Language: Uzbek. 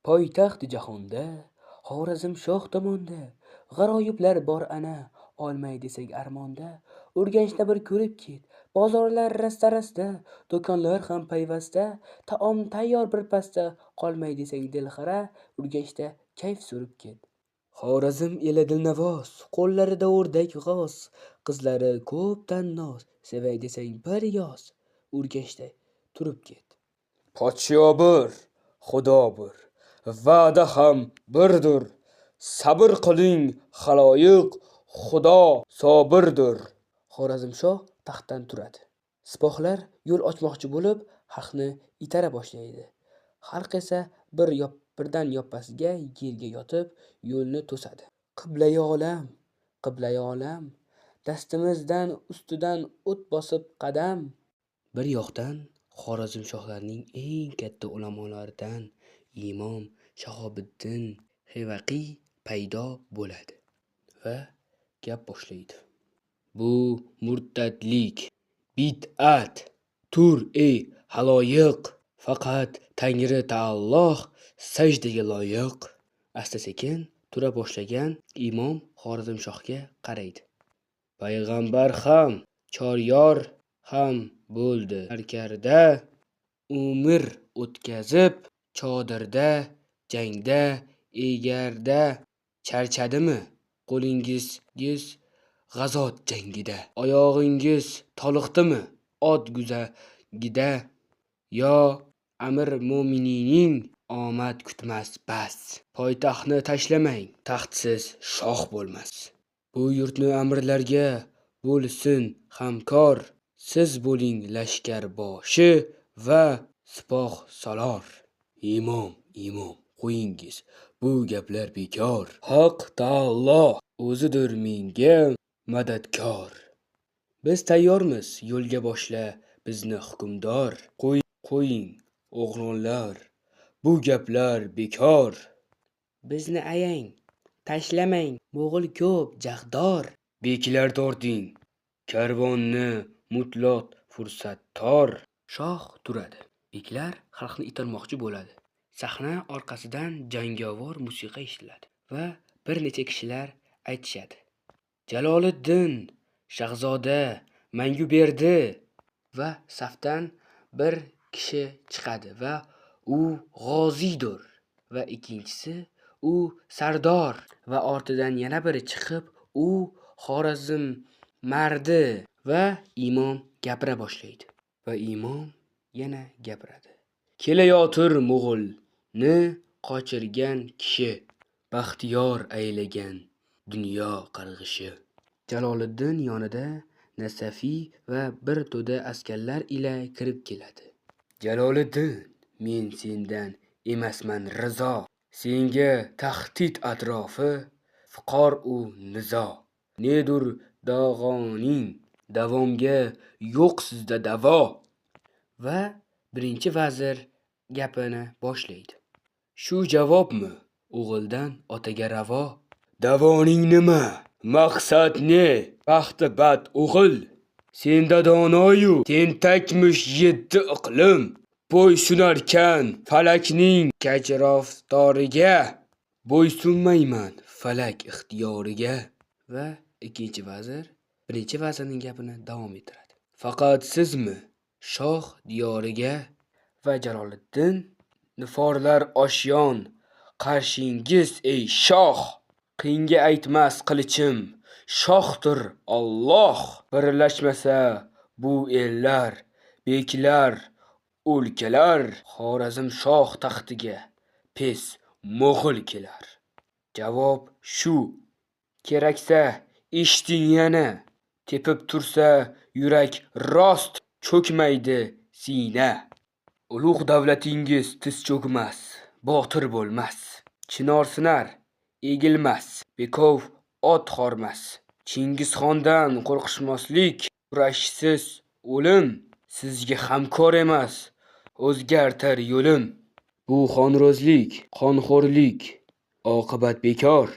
Poytaxt jahonda, Xorazmshoh tomonda, g'aroyiblar bor ana, olmay desak armonda. Urganchda bir ko'rib ket, bozorlar rasta-rasta, do'konlar ham payvasta, taom tayyor bir pasda, qolmay desang dilxira, Urganchda kayf surib ket. Xorazm eli dilnavoz, qo'llarida o'rdak g'oz, qizlari ko'p tannoz, sevay desang bir yoz, Urganchda turib ket. Podsho bir, xudo bir, va'da ham birdir. Sabr qiling xaloyiq, xudo sobirdir. Xorazmshoh taxtdan turadi. Sipohlar yo'l ochmoqchi bo'lib, xalqni itara boshlaydi. Xalq esa birdan yoppasiga yerga yotib, yo'lni to'sadi. Qiblai olam, dastimizdan ustidan o't bosib qadam. Bir yoqdan Xorazmshohlarning eng katta ulamolaridan Imom Shahobiddin Xivaqiy paydo bo'ladi va gap boshlaydi. Bu murtadlik, bid'at. Tur ey haloyiq, faqat Tangri Taolloh sajdaga loyiq. Asta-sekin tura boshlagan imom Xorazmshohga qaraydi. Payg'ambar ham, choryor ham bo'ldi sarkarda, umr o'tkazib chodirda, jangda, egarda. Charchadimi qo'lingiz g'azot jangida? Oyog'ingiz toliqdimi ot guzagida? Yo Amir mo'minining omad kutmas bas. Poytaxtni tashlamang, taxtsiz shoh bo'lmas. Bu yurtni amirlarga bo'lsin hamkor. Siz bo'ling lashkar boshi va sipoh solor. Imom, qo'yingiz, bu gaplar bekor. Haq Taolo o'zidir menga madadkor. Biz tayyormiz, yo'lga boshla bizni hukmdor. Qo'ying o'g'lonlar, bu gaplar bekor. Bizni ayang, tashlamang, mo'g'ul ko'p jahdor. Beklar torting, karvonni mutlaq fursat tor. Shoh turadi. Beklar xalqni itarmoqchi bo'ladi. Sahna orqasidan jangovar musiqa eshitiladi va bir necha kishilar aytishadi. Jaloliddin Shahzoda mangu berdi. Va safdan bir kishi chiqadi va u g'oziydir va ikkinchisi u sardor va ortidan yana biri chiqib u Xorazm mardi va imom gapira boshlaydi. Va imom yana gapiradi. Kelayotir mo'g'ulni qochirgan kishi, baxtiyor aylagan dunyo qarg'ishi. Jaloliddin yonida Nasafiy va bir to'da askarlar ila kirib keladi. Jaloliddin, men sendan emasman rizo. Senga tahdid atrofi, fuqor u nizo. Nedur dog'oning, davomga yo'q sizda davo. Va birinchi vazir gapini boshlaydi. Shu javobmi o'g'ildan otaga ravo? Davoning nima? Maqsad ne? Baxti bad o'g'il. Senda donoyu tentakmish 7 iqlim. Bo'ysunarkan falakning kajroftoriga. Bo'ysunmayman falak ixtiyoriga. Va ikkinchi vazir birinchi vazirning gapini davom ettiradi. Faqat sizmi shoh diyoriga? Va Jaloliddin niforlar oshyon qarshingiz ey shoh. Qinga aytmas qilichim, shohdir Alloh. Birlashmasa bu ellar, beklar, o'lkalar, Xorazmshoh taxtiga pes mo'g'ul kelar. Javob shu. Keraksa eshiting yana. Tepib tursa yurak rost cho'kmaydi sina. Ulug' davlatingiz tiz cho'kmas, botir bo'lmas. Chinor sinar, egilmas, bekov ot hormas. Chingizxondan qo'rqishmaslik, kurashsiz o'lim. Sizga hamkor emas, o'zgartir yo'lim. Bu xonro'zlik, qonxo'rlik, oqibat bekor.